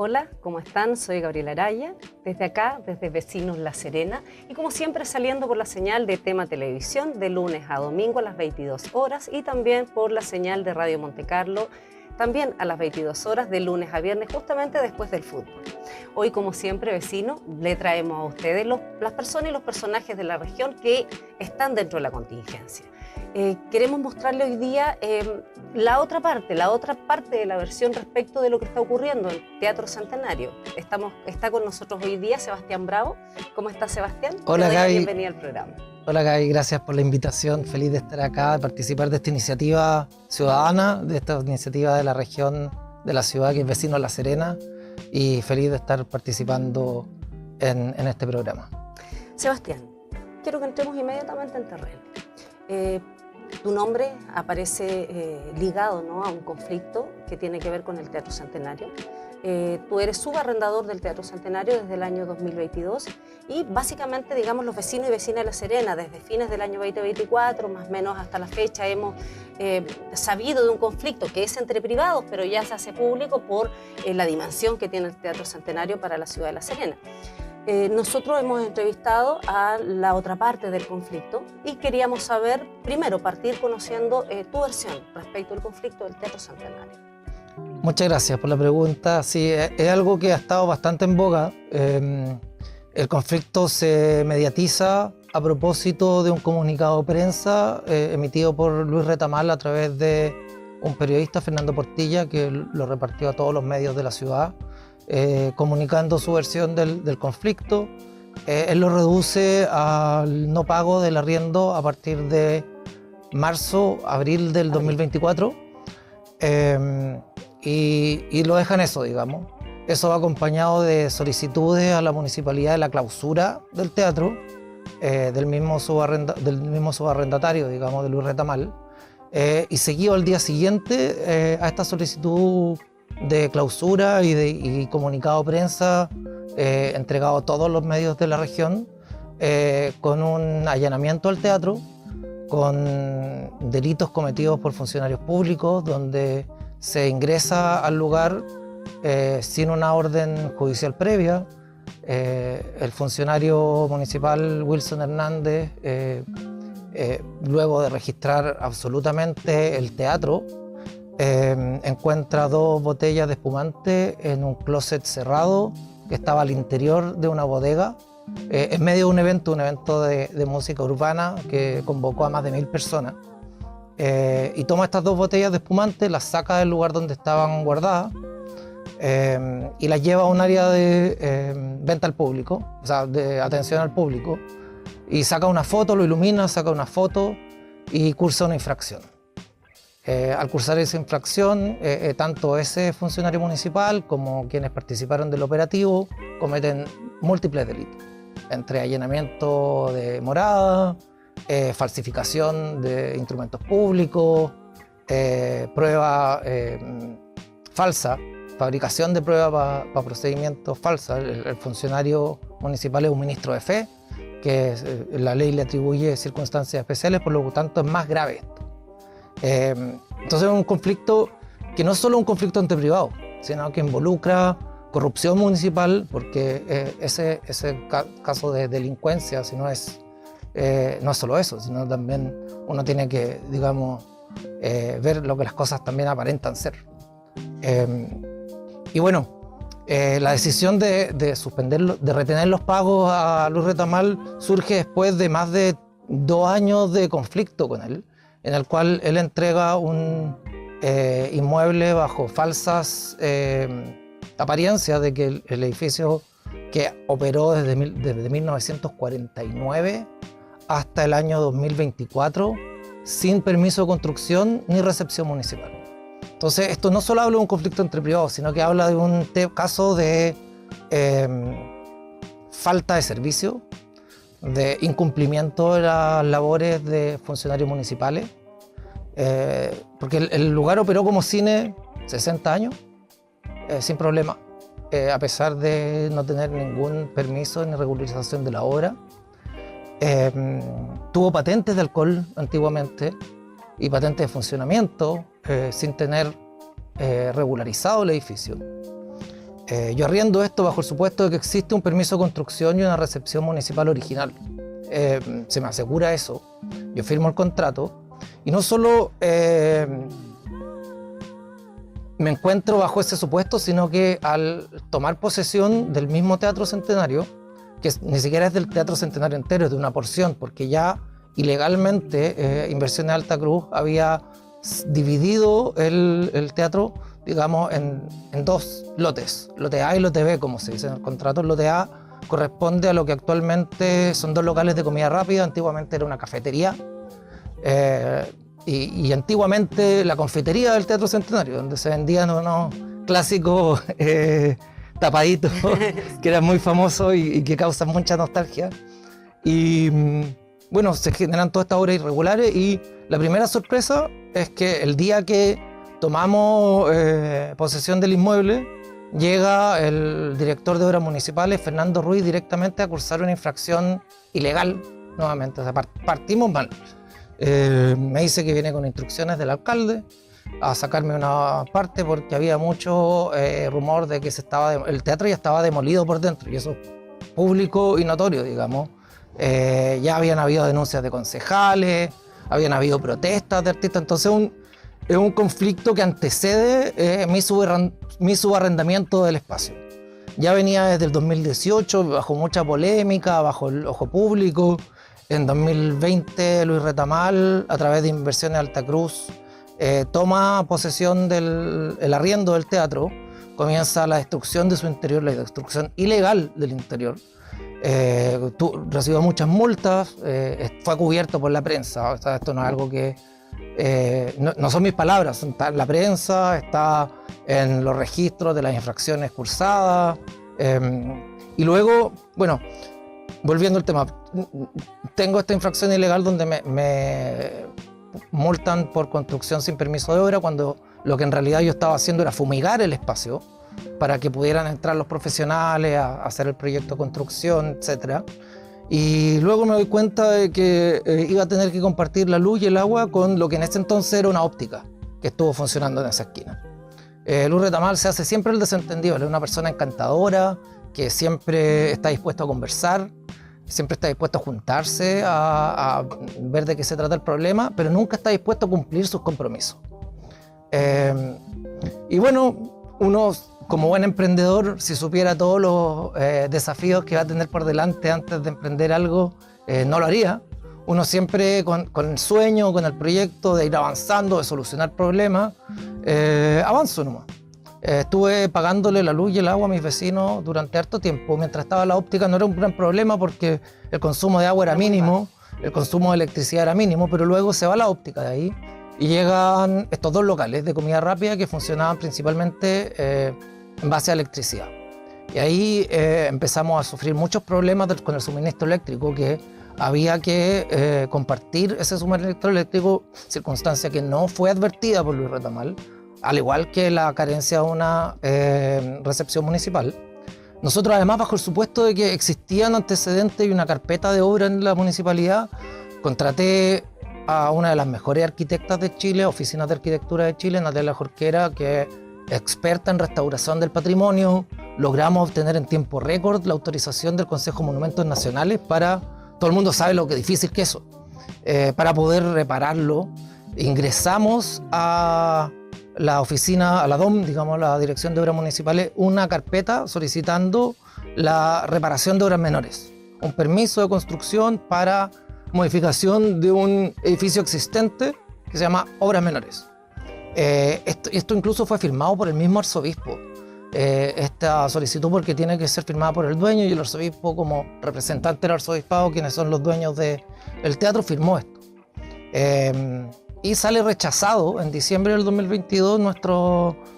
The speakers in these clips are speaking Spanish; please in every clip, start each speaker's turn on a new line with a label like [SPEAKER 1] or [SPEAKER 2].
[SPEAKER 1] Hola, ¿cómo están? Soy Gabriela Araya, desde acá, desde Vecinos La Serena, y como siempre saliendo por la señal de Tema Televisión de lunes a domingo a las 22 horas y también por la señal de Radio Monte Carlo, también a las 22 horas de lunes a viernes, justamente después del fútbol. Hoy, como siempre, vecinos, le traemos a ustedes las personas y los personajes de la región que están dentro de la contingencia. Queremos mostrarle hoy día la otra parte de la versión respecto de lo que está ocurriendo en el Teatro Centenario. Está con nosotros hoy día Sebastián Bravo. ¿Cómo está, Sebastián?
[SPEAKER 2] Hola, Gaby.
[SPEAKER 1] Bienvenida al programa.
[SPEAKER 2] Hola, Gaby, gracias por la invitación. Feliz de estar acá, de participar de esta iniciativa ciudadana, de esta iniciativa de la región de la ciudad que es Vecinos La Serena, y feliz de estar participando en este programa.
[SPEAKER 1] Sebastián, quiero que entremos inmediatamente en terreno. Tu nombre aparece ligado, ¿no?, a un conflicto que tiene que ver con el Teatro Centenario. Tú eres subarrendador del Teatro Centenario desde el año 2022 y básicamente, digamos, los vecinos y vecinas de La Serena, desde fines del año 2024, más o menos hasta la fecha, hemos sabido de un conflicto que es entre privados, pero ya se hace público por la dimensión que tiene el Teatro Centenario para la ciudad de La Serena. Nosotros hemos entrevistado a la otra parte del conflicto y queríamos saber, primero, partir conociendo tu versión respecto al conflicto del Teatro Centenario.
[SPEAKER 2] Muchas gracias por la pregunta. Sí, es algo que ha estado bastante en boga. El conflicto se mediatiza a propósito de un comunicado de prensa emitido por Luis Retamal a través de un periodista, Fernando Portilla, que lo repartió a todos los medios de la ciudad, comunicando su versión del conflicto. Él lo reduce al no pago del arriendo a partir de abril del 2024, y lo deja en eso, digamos. Eso va acompañado de solicitudes a la municipalidad de la clausura del teatro, del mismo subarrendatario, digamos, de Luis Retamal, y seguido al día siguiente a esta solicitud de clausura y comunicado de prensa entregado a todos los medios de la región, con un allanamiento al teatro, con delitos cometidos por funcionarios públicos, donde se ingresa al lugar sin una orden judicial previa. El funcionario municipal Wilson Hernández, luego de registrar absolutamente el teatro, encuentra 2 botellas de espumante en un closet cerrado que estaba al interior de una bodega, en medio de un evento de música urbana que convocó a más de 1000 personas. Y toma estas 2 botellas de espumante, las saca del lugar donde estaban guardadas, y las lleva a un área de venta al público, o sea, de atención al público, y saca una foto, lo ilumina, saca una foto y cursa una infracción. Al cursar esa infracción, tanto ese funcionario municipal como quienes participaron del operativo cometen múltiples delitos, entre allanamiento de morada, falsificación de instrumentos públicos, prueba falsa, fabricación de pruebas para procedimientos falsos. El funcionario municipal es un ministro de fe, que la ley le atribuye circunstancias especiales, por lo tanto es más grave esto. Entonces es un conflicto que no es solo un conflicto entre privados, sino que involucra corrupción municipal, porque ese caso de delincuencia, si no es solo eso, sino también uno tiene que, digamos, ver lo que las cosas también aparentan ser. Y bueno, la decisión de retener los pagos a Luis Retamal surge después de más de 2 años de conflicto con él, en el cual él entrega un inmueble bajo falsas apariencias de que el edificio, que operó desde 1949 hasta el año 2024, sin permiso de construcción ni recepción municipal. Entonces, esto no solo habla de un conflicto entre privados, sino que habla de un caso de falta de servicio, de incumplimiento de las labores de funcionarios municipales, porque el lugar operó como cine 60 años, sin problema, a pesar de no tener ningún permiso ni regularización de la obra. Tuvo patentes de alcohol antiguamente y patentes de funcionamiento, sin tener regularizado el edificio. Yo arriendo esto bajo el supuesto de que existe un permiso de construcción y una recepción municipal original. Se me asegura eso, yo firmo el contrato y no solo me encuentro bajo ese supuesto, sino que al tomar posesión del mismo Teatro Centenario, que ni siquiera es del Teatro Centenario entero, es de una porción, porque ya ilegalmente Inversiones Alta Cruz había dividido el teatro, digamos, en dos lotes, lote A y lote B, como se dice en el contrato. El lote A corresponde a lo que actualmente son 2 locales de comida rápida, antiguamente era una cafetería, y antiguamente la confitería del Teatro Centenario, donde se vendían unos clásicos tapaditos que eran muy famosos y que causan mucha nostalgia. Y bueno, se generan todas estas obras irregulares y la primera sorpresa es que el día que tomamos posesión del inmueble, llega el director de Obras Municipales, Fernando Ruiz, directamente a cursar una infracción ilegal nuevamente. O sea, partimos mal. Me dice que viene con instrucciones del alcalde a sacarme una parte porque había mucho rumor de que el teatro ya estaba demolido por dentro, y eso es público y notorio, digamos. Ya habían habido denuncias de concejales, habían habido protestas de artistas, entonces es un conflicto que antecede mi subarrendamiento del espacio. Ya venía desde el 2018 bajo mucha polémica, bajo el ojo público. En 2020 Luis Retamal, a través de Inversiones Alta Cruz, toma posesión del arriendo del teatro, comienza la destrucción de su interior, la destrucción ilegal del interior. Recibió muchas multas, fue cubierto por la prensa. O sea, esto no es algo que... no son mis palabras, está en la prensa, está en los registros de las infracciones cursadas. Y luego, bueno, volviendo al tema, tengo esta infracción ilegal donde me multan por construcción sin permiso de obra, cuando lo que en realidad yo estaba haciendo era fumigar el espacio para que pudieran entrar los profesionales a hacer el proyecto de construcción, etc. Y luego me doy cuenta de que iba a tener que compartir la luz y el agua con lo que en ese entonces era una óptica que estuvo funcionando en esa esquina. Luis Retamal se hace siempre el desentendido, es una persona encantadora que siempre está dispuesto a conversar, siempre está dispuesto a juntarse, a ver de qué se trata el problema, pero nunca está dispuesto a cumplir sus compromisos. Y bueno, uno como buen emprendedor, si supiera todos los desafíos que va a tener por delante antes de emprender algo, no lo haría. Uno siempre con el sueño, con el proyecto de ir avanzando, de solucionar problemas, avanzo nomás. Estuve pagándole la luz y el agua a mis vecinos durante harto tiempo. Mientras estaba la óptica no era un gran problema porque el consumo de agua era mínimo, el consumo de electricidad era mínimo, pero luego se va la óptica de ahí y llegan estos 2 locales de comida rápida que funcionaban principalmente en base a electricidad. Y ahí empezamos a sufrir muchos problemas con el suministro eléctrico, que había que compartir ese suministro eléctrico, circunstancia que no fue advertida por Luis Retamal, al igual que la carencia de una recepción municipal. Nosotros, además, bajo el supuesto de que existían antecedentes y una carpeta de obra en la municipalidad, contraté a una de las mejores arquitectas de Chile, Oficinas de Arquitectura de Chile, Natalia Jorquera, que es experta en restauración del patrimonio. Logramos obtener en tiempo récord la autorización del Consejo de Monumentos Nacionales para, todo el mundo sabe lo que difícil que es eso, para poder repararlo. Ingresamos a la oficina, a la DOM, digamos, la Dirección de Obras Municipales, una carpeta solicitando la reparación de obras menores, un permiso de construcción para modificación de un edificio existente que se llama Obras Menores. Esto incluso fue firmado por el mismo arzobispo, esta solicitud, porque tiene que ser firmada por el dueño, y el arzobispo, como representante del arzobispado, quienes son los dueños del teatro, firmó esto. Y sale rechazado en diciembre del 2022 nuestra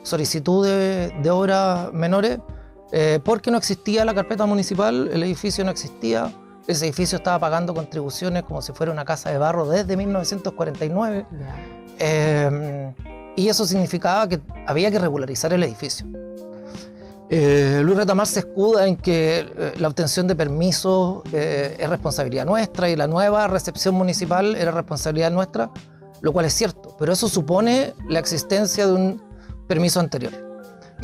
[SPEAKER 2] solicitud de obras menores, porque no existía la carpeta municipal, el edificio no existía, ese edificio estaba pagando contribuciones como si fuera una casa de barro desde 1949, y eso significaba que había que regularizar el edificio. Luis Retamal se escuda en que la obtención de permisos es responsabilidad nuestra y la nueva recepción municipal era responsabilidad nuestra, lo cual es cierto, pero eso supone la existencia de un permiso anterior.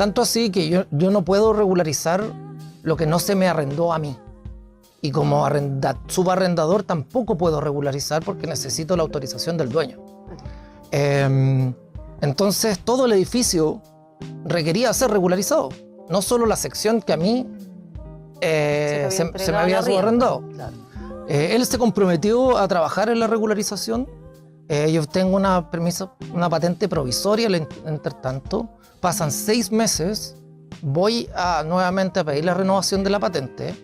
[SPEAKER 2] Tanto así que yo no puedo regularizar lo que no se me arrendó a mí. Y como subarrendador tampoco puedo regularizar porque necesito la autorización del dueño. Entonces todo el edificio requería ser regularizado. No solo la sección que a mí se me había subarrendado. Claro. Él se comprometió a trabajar en la regularización. Yo tengo una patente provisoria. Entre tanto, pasan 6 meses, voy nuevamente a pedir la renovación de la patente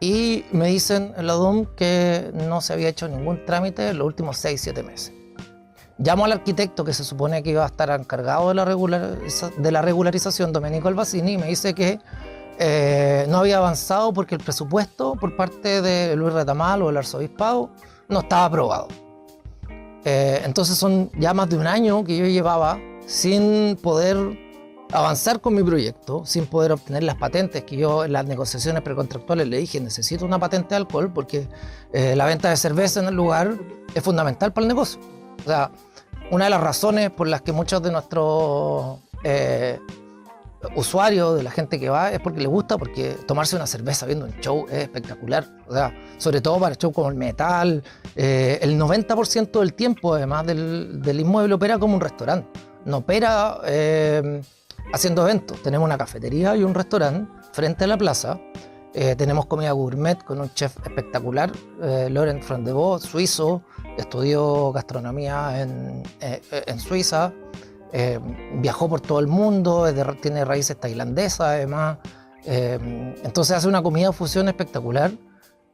[SPEAKER 2] y me dicen en la DOM que no se había hecho ningún trámite en los últimos 6-7 meses. Llamo al arquitecto que se supone que iba a estar encargado de la regularización, Domenico Albacini, y me dice que no había avanzado porque el presupuesto por parte de Luis Retamal o del arzobispado no estaba aprobado. Entonces son ya más de un año que yo llevaba sin poder avanzar con mi proyecto, sin poder obtener las patentes que yo en las negociaciones precontractuales le dije: necesito una patente de alcohol porque la venta de cerveza en el lugar es fundamental para el negocio. O sea, una de las razones por las que muchos de nuestros usuarios, de la gente que va, es porque les gusta, porque tomarse una cerveza viendo un show es espectacular. O sea, sobre todo para shows como el metal, el 90% del tiempo, además del inmueble, opera como un restaurante. No opera haciendo eventos. Tenemos una cafetería y un restaurante frente a la plaza. Tenemos comida gourmet con un chef espectacular, Laurent Frandevaux, suizo, estudió gastronomía en Suiza, viajó por todo el mundo, tiene raíces tailandesas además, entonces hace una comida fusión espectacular.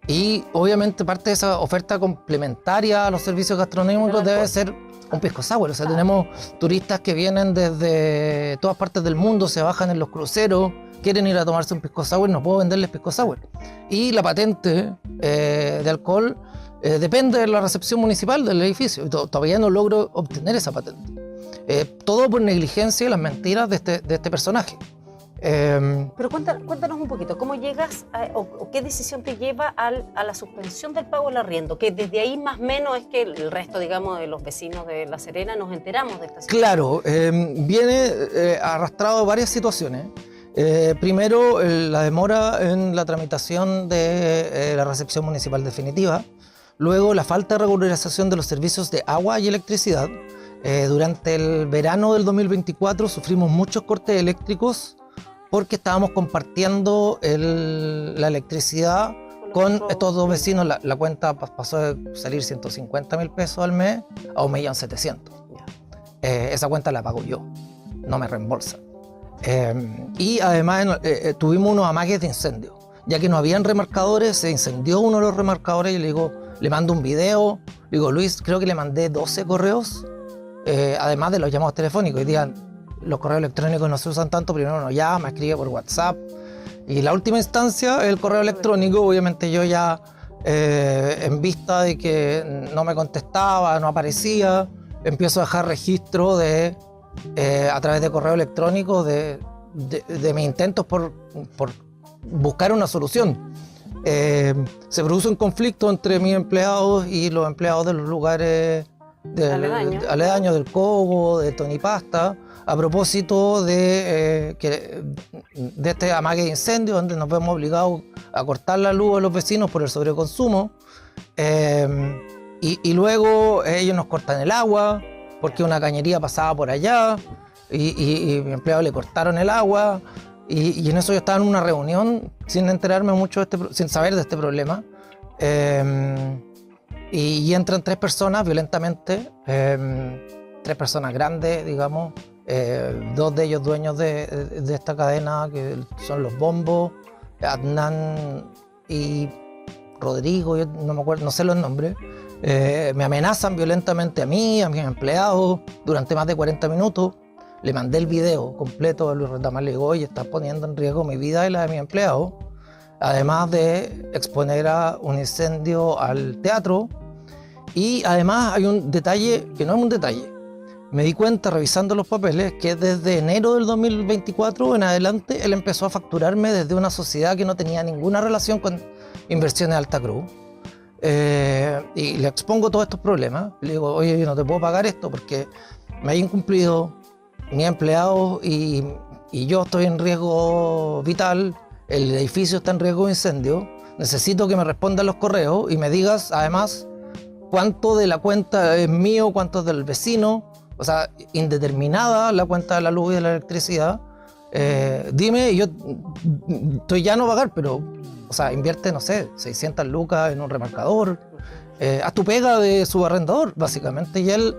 [SPEAKER 2] Y obviamente parte de esa oferta complementaria a los servicios gastronómicos debe ser un pisco sour. O sea, tenemos turistas que vienen desde todas partes del mundo, se bajan en los cruceros, quieren ir a tomarse un pisco sour, no puedo venderles pisco sour. Y la patente de alcohol depende de la recepción municipal del edificio. Todavía no logro obtener esa patente. Todo por negligencia y las mentiras de este personaje.
[SPEAKER 1] Pero cuéntanos un poquito, ¿cómo llegas o qué decisión te lleva a la suspensión del pago del arriendo? Que desde ahí más o menos es que el resto, digamos, de los vecinos de La Serena nos enteramos de esta situación.
[SPEAKER 2] Claro, viene arrastrado varias situaciones. Primero, la demora en la tramitación de la recepción municipal definitiva. Luego, la falta de regularización de los servicios de agua y electricidad. Durante el verano del 2024 sufrimos muchos cortes eléctricos porque estábamos compartiendo la electricidad con estos dos vecinos. La cuenta pasó de salir 150.000 pesos al mes a 1.700.000. Esa cuenta la pago yo, no me reembolsa. Y además tuvimos unos amagues de incendio. Ya que no habían remarcadores, se incendió uno de los remarcadores y le mando un video. Le digo: Luis, creo que le mandé 12 correos, además de los llamados telefónicos. Hoy día los correos electrónicos no se usan tanto, primero uno llama, escribe por WhatsApp. Y la última instancia, el correo electrónico. Obviamente yo ya, en vista de que no me contestaba, no aparecía, empiezo a dejar registro a través de correo electrónico de mis intentos por buscar una solución. Se produce un conflicto entre mis empleados y los empleados de los lugares aledaños del Cobo, de Tony Pasta, a propósito de este amague de incendio, donde nos vemos obligados a cortar la luz a los vecinos por el sobreconsumo. Y luego ellos nos cortan el agua porque una cañería pasaba por allá y mi empleado le cortaron el agua. Y en eso yo estaba en una reunión sin enterarme mucho, sin saber de este problema. Y entran 3 personas violentamente, 3 personas grandes, digamos, 2 de ellos dueños de esta cadena, que son los Bombos, Adnan y Rodrigo, yo no me acuerdo, no sé los nombres. Me amenazan violentamente a mí, a mis empleados, durante más de 40 minutos. Le mandé el video completo a Luis Retamal. Le digo: oye, estás poniendo en riesgo mi vida y la de mis empleados, además de exponer a un incendio al teatro. Y además hay un detalle que no es un detalle. Me di cuenta revisando los papeles que desde enero del 2024 en adelante él empezó a facturarme desde una sociedad que no tenía ninguna relación con Inversiones Alta Cruz. Y le expongo todos estos problemas. Le digo: oye, yo no te puedo pagar esto porque me he incumplido, mis empleados y yo estoy en riesgo vital, el edificio está en riesgo de incendio, necesito que me respondan los correos y me digas además cuánto de la cuenta es mío, cuánto es del vecino, o sea, indeterminada la cuenta de la luz y de la electricidad. Dime, yo estoy ya no pagar, pero, o sea, invierte, no sé, 600 lucas en un remarcador, haz tu pega de subarrendador, básicamente. Y él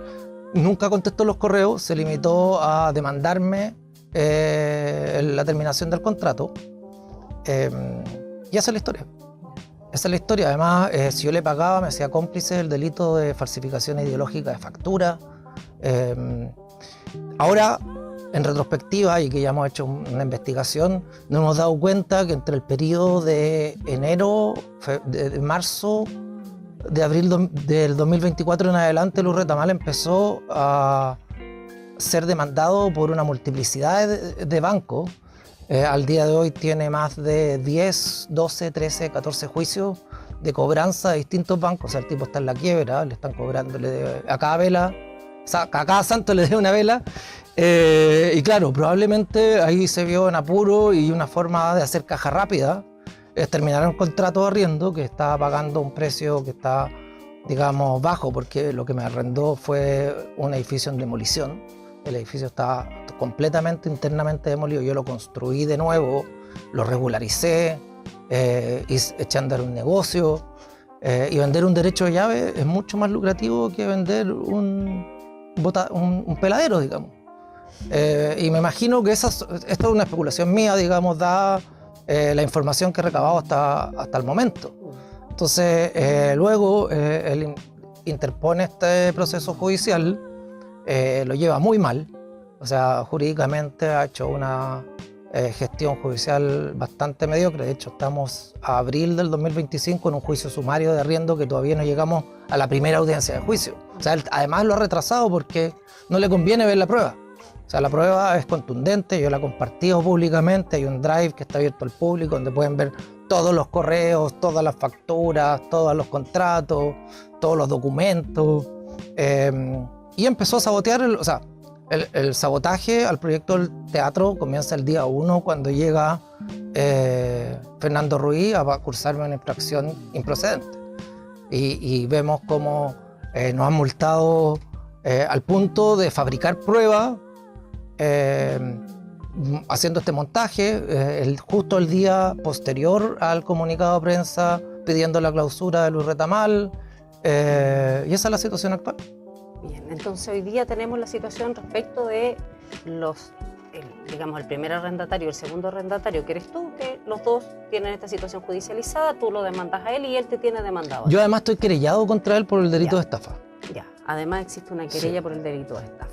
[SPEAKER 2] nunca contestó los correos, se limitó a demandarme la terminación del contrato. Y esa es la historia. Esa es la historia. Además, si yo le pagaba, me hacía cómplice del delito de falsificación ideológica de factura. Ahora, en retrospectiva, y que ya hemos hecho una investigación, nos hemos dado cuenta que entre el periodo de enero, de marzo, de abril del 2024 en adelante, el Urretamal empezó a ser demandado por una multiplicidad de bancos. Al día de hoy tiene más de 10, 12, 13, 14 juicios de cobranza de distintos bancos. O sea, el tipo está en la quiebra, le están cobrando a cada vela, o sea, a cada santo le debe una vela. Y claro, probablemente ahí se vio en apuro y una forma de hacer caja rápida es terminar un contrato de arriendo que está pagando un precio que está, digamos, bajo, porque lo que me arrendó fue un edificio en demolición. El edificio está completamente internamente demolido. Yo lo construí de nuevo, lo regularicé, eché a andar un negocio. Y vender un derecho de llave es mucho más lucrativo que vender un peladero, digamos. Y me imagino que esto es una especulación mía, digamos, dada la información que he recabado hasta el momento. Entonces, luego él interpone este proceso judicial, lo lleva muy mal, o sea, jurídicamente ha hecho una gestión judicial bastante mediocre. De hecho, estamos a abril del 2025 en un juicio sumario de arriendo que todavía no llegamos a la primera audiencia de juicio. O sea, él además lo ha retrasado porque no le conviene ver la prueba. O sea, la prueba es contundente, yo la he compartido públicamente, hay un drive que está abierto al público donde pueden ver todos los correos, todas las facturas, todos los contratos, todos los documentos. Y empezó a sabotear, el sabotaje al proyecto del teatro comienza el día 1 cuando llega Fernando Ruiz a cursarme una infracción improcedente. Y vemos cómo nos han multado al punto de fabricar pruebas, haciendo este montaje, justo el día posterior al comunicado de prensa pidiendo la clausura del Urretamal, y esa es la situación actual.
[SPEAKER 1] Bien, entonces hoy día tenemos la situación respecto de digamos, el primer arrendatario y el segundo arrendatario, que eres tú, que los dos tienen esta situación judicializada, tú lo demandas a él y él te tiene demandado.
[SPEAKER 2] Yo además estoy querellado contra él por el delito de estafa.
[SPEAKER 1] Ya, además existe una querella por el delito de estafa.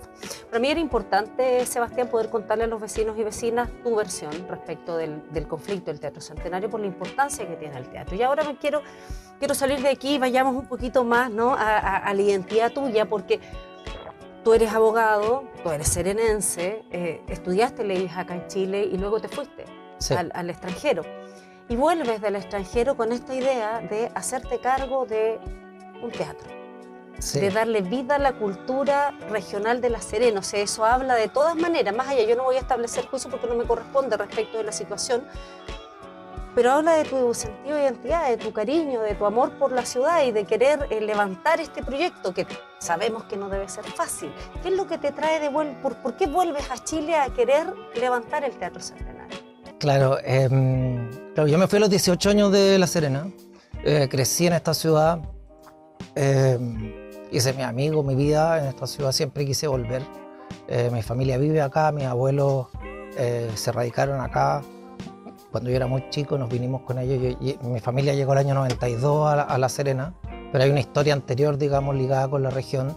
[SPEAKER 1] Para mí era importante, Sebastián, poder contarle a los vecinos y vecinas tu versión respecto del conflicto del Teatro Centenario por la importancia que tiene el teatro. Y ahora quiero salir de aquí y vayamos un poquito más, ¿no?, a la identidad tuya, porque tú eres abogado, tú eres serenense, estudiaste leyes acá en Chile y luego te fuiste al extranjero. Y vuelves del extranjero con esta idea de hacerte cargo de un teatro. Sí. De darle vida a la cultura regional de La Serena. O sea, eso habla de todas maneras, más allá, yo no voy a establecer juicio porque no me corresponde respecto de la situación, pero habla de tu sentido de identidad, de tu cariño, de tu amor por la ciudad y de querer levantar este proyecto que sabemos que no debe ser fácil. ¿Qué es lo que te trae de vuelta? ¿Por qué vuelves a Chile a querer levantar el Teatro Centenario?
[SPEAKER 2] Claro, yo me fui a los 18 años de La Serena, crecí en esta ciudad, hice mi amigo, mi vida en esta ciudad, siempre quise volver. Mi familia vive acá, mis abuelos se radicaron acá. Cuando yo era muy chico nos vinimos con ellos. Mi familia llegó el año 92 a La Serena, pero hay una historia anterior, digamos, ligada con la región.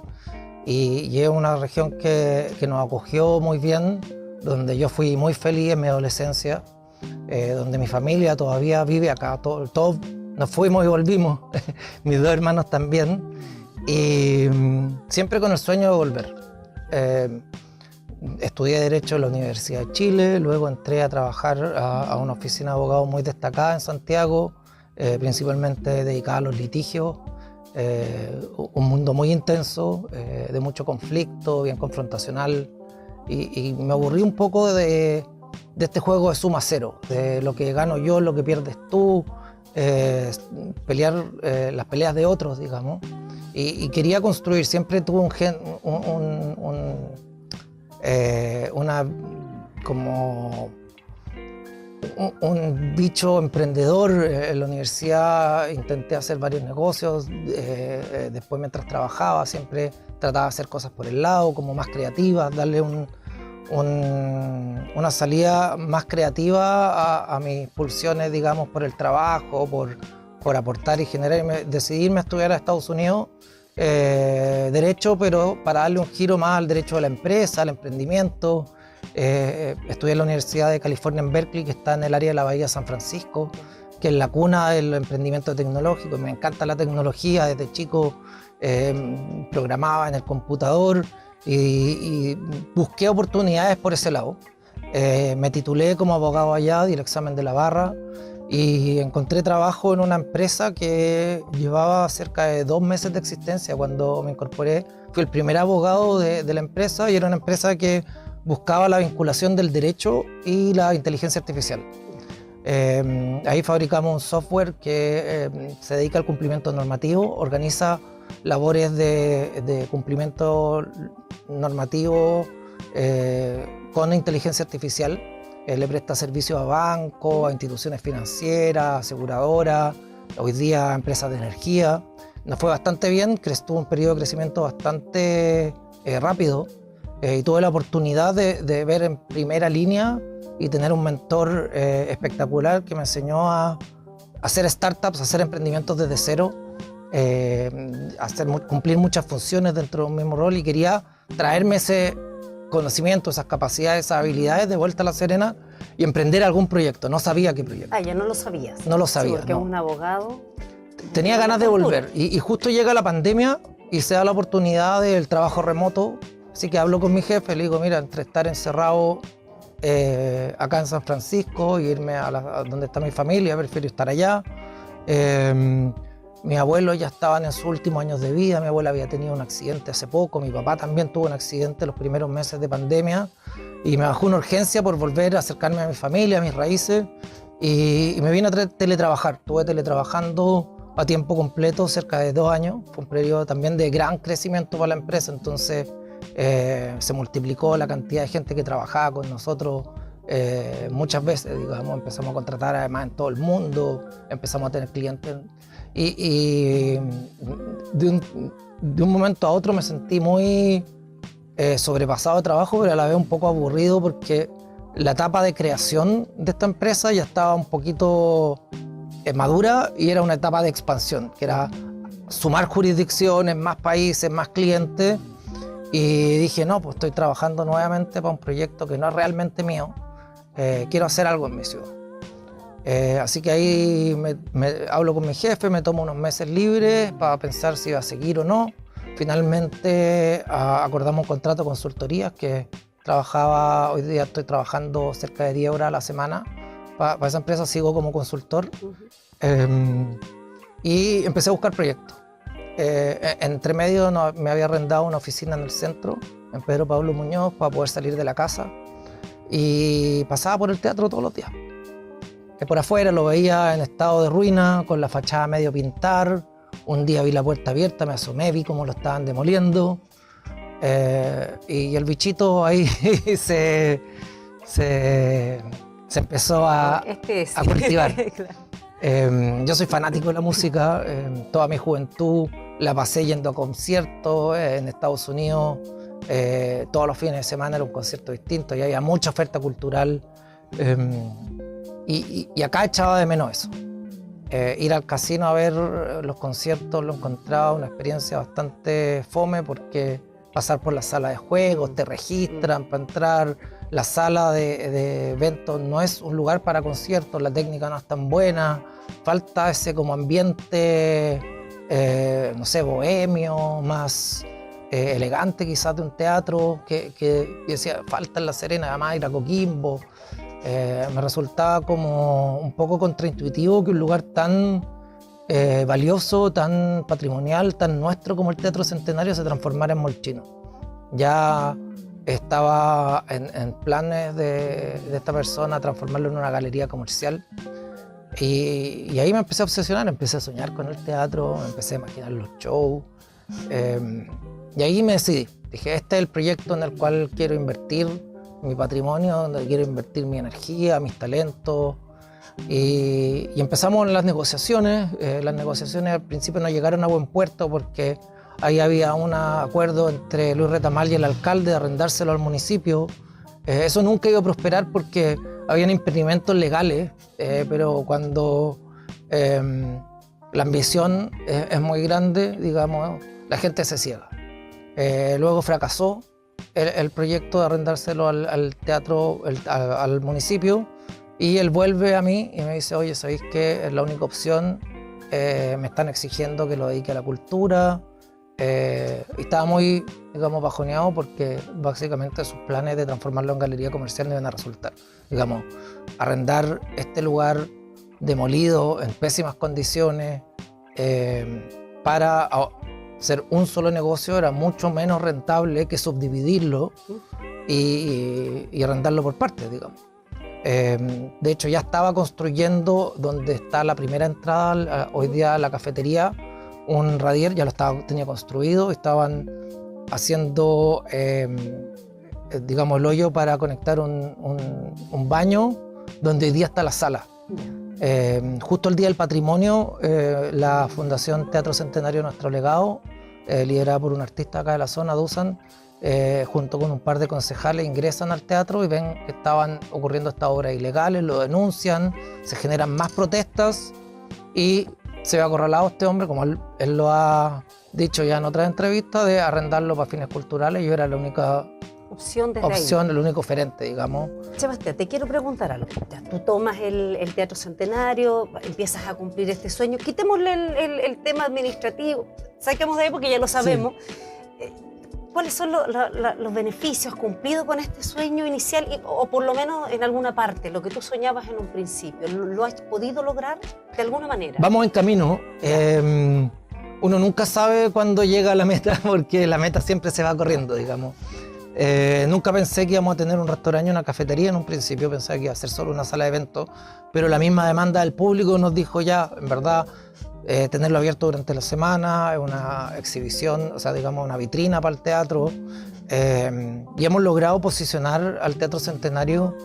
[SPEAKER 2] Y es una región que nos acogió muy bien, donde yo fui muy feliz en mi adolescencia, donde mi familia todavía vive acá. Todos nos fuimos y volvimos, mis dos hermanos también. Y siempre con el sueño de volver. Estudié Derecho en la Universidad de Chile, luego entré a trabajar a una oficina de abogados muy destacada en Santiago, principalmente dedicada a los litigios, un mundo muy intenso, de mucho conflicto, bien confrontacional, y me aburrí un poco de este juego de suma cero, de lo que gano yo, lo que pierdes tú, pelear las peleas de otros, digamos. Y quería construir, siempre tuve un bicho emprendedor. En la universidad intenté hacer varios negocios, después mientras trabajaba siempre trataba de hacer cosas por el lado, como más creativas, darle una salida más creativa a mis pulsiones, digamos, por el trabajo, por aportar y generar. Decidirme a estudiar a Estados Unidos Derecho, pero para darle un giro más al derecho de la empresa, al emprendimiento. Estudié en la Universidad de California en Berkeley, que está en el área de la Bahía de San Francisco, que es la cuna del emprendimiento tecnológico. Me encanta la tecnología, desde chico programaba en el computador y busqué oportunidades por ese lado. Me titulé como abogado allá, di el examen de la barra y encontré trabajo en una empresa que llevaba cerca de 2 meses de existencia cuando me incorporé. Fui el primer abogado de la empresa y era una empresa que buscaba la vinculación del derecho y la inteligencia artificial. Ahí fabricamos un software que se dedica al cumplimiento normativo, organiza labores de cumplimiento normativo con inteligencia artificial. Le presta servicios a bancos, a instituciones financieras, aseguradoras, hoy día a empresas de energía. Nos fue bastante bien, tuvo un periodo de crecimiento bastante rápido y tuve la oportunidad de ver en primera línea y tener un mentor espectacular que me enseñó a hacer startups, a hacer emprendimientos desde cero, cumplir muchas funciones dentro de un mismo rol, y quería traerme ese conocimiento, esas capacidades, esas habilidades de vuelta a La Serena y emprender algún proyecto. No sabía qué proyecto.
[SPEAKER 1] Ah, ya no lo sabías.
[SPEAKER 2] No lo sabía.
[SPEAKER 1] Sí, porque
[SPEAKER 2] no.
[SPEAKER 1] un abogado...
[SPEAKER 2] Tenía ganas de volver y justo llega la pandemia y se da la oportunidad del trabajo remoto, así que hablo con mi jefe, le digo, mira, entre estar encerrado acá en San Francisco y irme a donde está mi familia, prefiero estar allá. Mis abuelos ya estaban en sus últimos años de vida, mi abuela había tenido un accidente hace poco, mi papá también tuvo un accidente los primeros meses de pandemia y me bajó una urgencia por volver a acercarme a mi familia, a mis raíces, y me vine a teletrabajar. Estuve teletrabajando a tiempo completo cerca de 2 años, fue un periodo también de gran crecimiento para la empresa, entonces se multiplicó la cantidad de gente que trabajaba con nosotros muchas veces, digamos, empezamos a contratar además en todo el mundo, empezamos a tener clientes y de un momento a otro me sentí muy sobrepasado de trabajo, pero a la vez un poco aburrido porque la etapa de creación de esta empresa ya estaba un poquito madura y era una etapa de expansión, que era sumar jurisdicciones, más países, más clientes. Y dije, no, pues estoy trabajando nuevamente para un proyecto que no es realmente mío. Quiero hacer algo en mi ciudad. Así que ahí me hablo con mi jefe, me tomo unos meses libres para pensar si iba a seguir o no. Finalmente acordamos un contrato de consultorías que hoy día estoy trabajando cerca de 10 horas a la semana. Para esa empresa sigo como consultor. Y empecé a buscar proyectos. Entre medio me había arrendado una oficina en el centro, en Pedro Pablo Muñoz, para poder salir de la casa, y pasaba por el teatro todos los días. Por afuera lo veía en estado de ruina, con la fachada medio pintar. Un día vi la puerta abierta, me asomé, vi cómo lo estaban demoliendo, y el bichito ahí se empezó a cultivar. Claro. Yo soy fanático de la música, toda mi juventud la pasé yendo a conciertos en Estados Unidos. Todos los fines de semana era un concierto distinto y había mucha oferta cultural, y acá echaba de menos eso. Ir al casino a ver los conciertos lo encontraba una experiencia bastante fome, porque pasar por la sala de juegos, te registran para entrar. La sala de eventos no es un lugar para conciertos, la técnica no es tan buena, falta ese como ambiente, no sé, bohemio, más elegante quizás de un teatro, que decía, falta en La Serena, además ir a Coquimbo. Me resultaba como un poco contraintuitivo que un lugar tan valioso, tan patrimonial, tan nuestro como el Teatro Centenario se transformara en molchino. Ya estaba en planes de esta persona transformarlo en una galería comercial. Y ahí me empecé a obsesionar, empecé a soñar con el teatro, empecé a imaginar los shows. Y ahí me decidí. Dije, este es el proyecto en el cual quiero invertir mi patrimonio, donde quiero invertir mi energía, mis talentos. Y empezamos las negociaciones. Las negociaciones al principio no llegaron a buen puerto porque ahí había un acuerdo entre Luis Retamal y el alcalde de arrendárselo al municipio. Eso nunca iba a prosperar porque habían impedimentos legales, pero cuando la ambición es muy grande, digamos, la gente se ciega. Luego fracasó el proyecto de arrendárselo al teatro, al municipio, y él vuelve a mí y me dice, oye, ¿sabéis qué? Es la única opción, me están exigiendo que lo dedique a la cultura. Y estaba muy, digamos, bajoneado porque básicamente sus planes de transformarlo en galería comercial no iban a resultar. Digamos, arrendar este lugar demolido, en pésimas condiciones, para ser un solo negocio era mucho menos rentable que subdividirlo y arrendarlo por partes, digamos. De hecho, ya estaba construyendo donde está la primera entrada, hoy día la cafetería, un radier, ya tenía construido, estaban haciendo, digamos, el hoyo para conectar un baño donde hoy día está la sala. Justo el Día del Patrimonio, la Fundación Teatro Centenario Nuestro Legado, liderada por un artista acá de la zona, Dusan, junto con un par de concejales, ingresan al teatro y ven que estaban ocurriendo estas obras ilegales, lo denuncian, se generan más protestas y se ve acorralado este hombre, como él lo ha dicho ya en otras entrevistas, de arrendarlo para fines culturales. Yo era la única opción, el único oferente, digamos.
[SPEAKER 1] Sebastián, te quiero preguntar algo. Ya, tú tomas el Teatro Centenario, empiezas a cumplir este sueño. Quitémosle el tema administrativo, saquemos de ahí porque ya lo sabemos. Sí. ¿Cuáles son los beneficios cumplidos con este sueño inicial, o por lo menos en alguna parte, lo que tú soñabas en un principio? ¿Lo has podido lograr de alguna manera?
[SPEAKER 2] Vamos en camino. Uno nunca sabe cuándo llega a la meta porque la meta siempre se va corriendo, digamos. Nunca pensé que íbamos a tener un restaurante y una cafetería en un principio, pensaba que iba a ser solo una sala de eventos, pero la misma demanda del público nos dijo ya, en verdad, tenerlo abierto durante la semana, es una exhibición, o sea, digamos, una vitrina para el teatro. Y hemos logrado posicionar al Teatro Centenario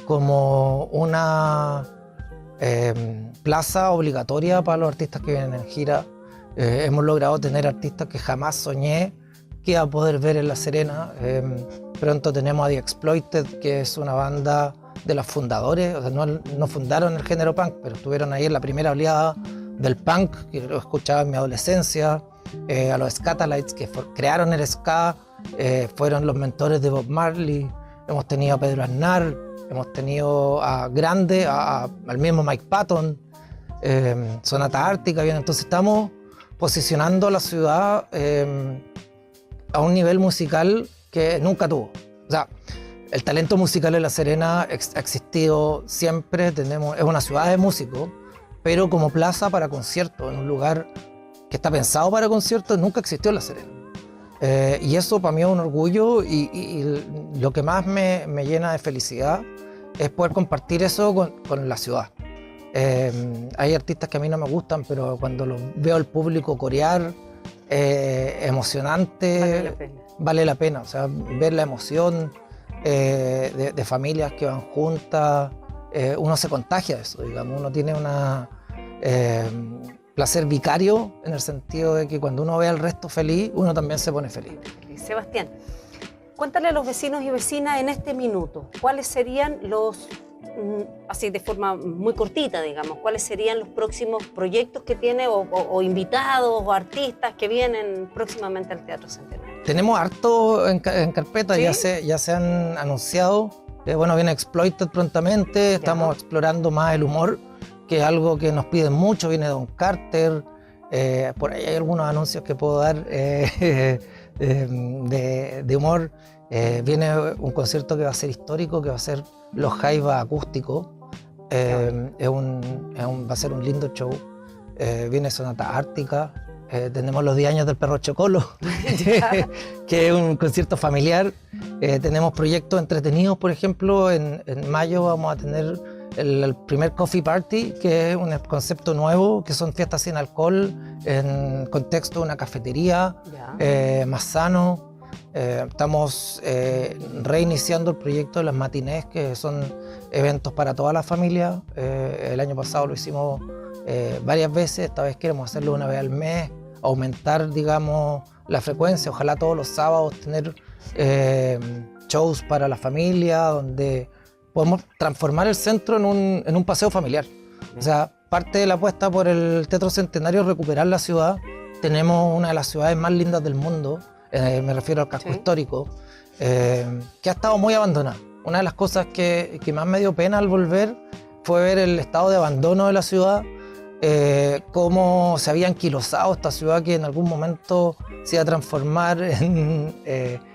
[SPEAKER 2] como una plaza obligatoria para los artistas que vienen en gira. Hemos logrado tener artistas que jamás soñé que iba a poder ver en La Serena. Pronto tenemos a The Exploited, que es una banda de los fundadores, o sea, no fundaron el género punk, pero estuvieron ahí en la primera oleada del punk, que lo escuchaba en mi adolescencia. A los Scatalites, que crearon el ska, fueron los mentores de Bob Marley. Hemos tenido a Pedro Aznar, hemos tenido a grandes, al mismo Mike Patton, Sonata Ártica. Bien, entonces estamos posicionando a la ciudad a un nivel musical que nunca tuvo. O sea, el talento musical en La Serena ha existido siempre. Es una ciudad de músicos, pero como plaza para conciertos, en un lugar que está pensado para conciertos, nunca existió en La Serena. Y eso para mí es un orgullo, y lo que más me llena de felicidad es poder compartir eso con la ciudad. Hay artistas que a mí no me gustan, pero cuando los veo al público corear, emocionante, vale la pena. O sea, ver la emoción de familias que van juntas, uno se contagia de eso, digamos. Uno tiene una placer vicario, en el sentido de que cuando uno ve al resto feliz, uno también se pone feliz.
[SPEAKER 1] Sebastián, cuéntale a los vecinos y vecinas en este minuto, ¿cuáles serían los, así de forma muy cortita, digamos, cuáles serían los próximos proyectos que tiene, o invitados o artistas que vienen próximamente al Teatro Centenario?
[SPEAKER 2] Tenemos harto en carpeta. ¿Sí? ya se han anunciado. Bueno, viene Exploited prontamente, estamos explorando más el humor, que es algo que nos piden mucho. Viene Don Carter, por ahí hay algunos anuncios que puedo dar de humor. Viene un concierto que va a ser histórico, que va a ser Los Jaivas acústicos. Va a ser un lindo show. Viene Sonata Ártica. Tenemos los 10 años del Perro Chocolo, que es un concierto familiar. Tenemos proyectos entretenidos, por ejemplo, en mayo vamos a tener el primer Coffee Party, que es un concepto nuevo, que son fiestas sin alcohol en contexto de una cafetería, más sano. Estamos reiniciando el proyecto de las matinés, que son eventos para toda la familia. El año pasado lo hicimos varias veces, esta vez queremos hacerlo una vez al mes, aumentar, digamos, la frecuencia, ojalá todos los sábados tener shows para la familia, donde podemos transformar el centro en un paseo familiar. O sea, parte de la apuesta por el Teatro Centenario es recuperar la ciudad. Tenemos una de las ciudades más lindas del mundo, me refiero al casco histórico, que ha estado muy abandonada. Una de las cosas que más me dio pena al volver fue ver el estado de abandono de la ciudad, cómo se había anquilosado esta ciudad que en algún momento se iba a transformar en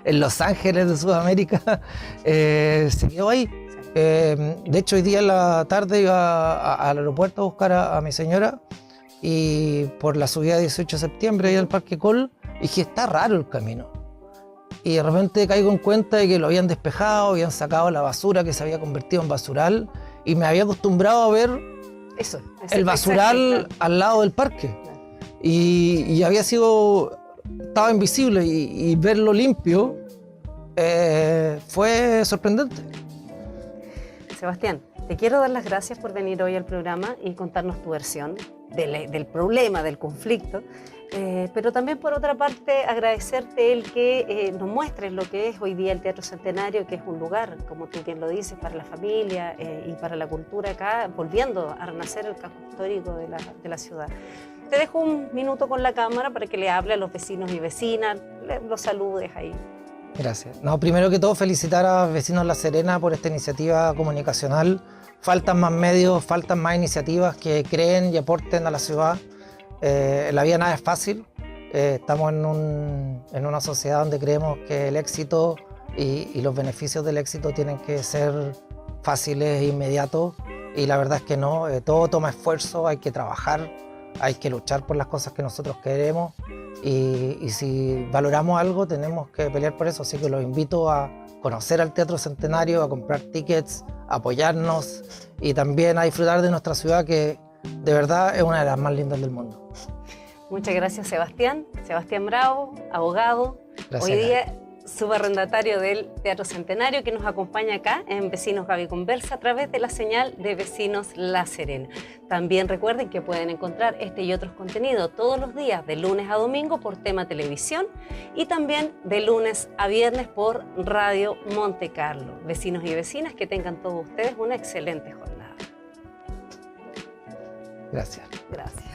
[SPEAKER 2] Los Ángeles de Sudamérica. Se quedó ahí. De hecho, hoy día en la tarde iba al aeropuerto a buscar a mi señora, y por la subida de 18 de septiembre ahí al Parque Col, dije, está raro el camino. Y de repente caigo en cuenta de que lo habían despejado, habían sacado la basura que se había convertido en basural, y me había acostumbrado a ver el basural al lado del parque. Y había estaba invisible, y verlo limpio fue sorprendente.
[SPEAKER 1] Sebastián, te quiero dar las gracias por venir hoy al programa y contarnos tu versión del problema, del conflicto, pero también por otra parte agradecerte el que nos muestres lo que es hoy día el Teatro Centenario, que es un lugar, como tú bien lo dices, para la familia y para la cultura acá, volviendo a renacer el casco histórico de la ciudad. Te dejo un minuto con la cámara para que le hable a los vecinos y vecinas, los saludes ahí.
[SPEAKER 2] Gracias. No, primero que todo, felicitar a Vecinos La Serena por esta iniciativa comunicacional. Faltan más medios, faltan más iniciativas que creen y aporten a la ciudad. La vida nada es fácil. Estamos en una sociedad donde creemos que el éxito y los beneficios del éxito tienen que ser fáciles e inmediatos, y la verdad es que no. Todo toma esfuerzo, hay que trabajar, hay que luchar por las cosas que nosotros queremos, y si valoramos algo tenemos que pelear por eso. Así que los invito a conocer al Teatro Centenario, a comprar tickets, a apoyarnos y también a disfrutar de nuestra ciudad, que de verdad es una de las más lindas del mundo.
[SPEAKER 1] Muchas gracias, Sebastián. Sebastián Bravo, abogado.
[SPEAKER 2] Gracias.
[SPEAKER 1] Hoy día subarrendatario del Teatro Centenario, que nos acompaña acá en Vecinos Gaby Conversa a través de la señal de Vecinos La Serena. También recuerden que pueden encontrar este y otros contenidos todos los días de lunes a domingo por Tema Televisión, y también de lunes a viernes por Radio Monte Carlo. Vecinos y vecinas, que tengan todos ustedes una excelente jornada.
[SPEAKER 2] Gracias.
[SPEAKER 1] Gracias.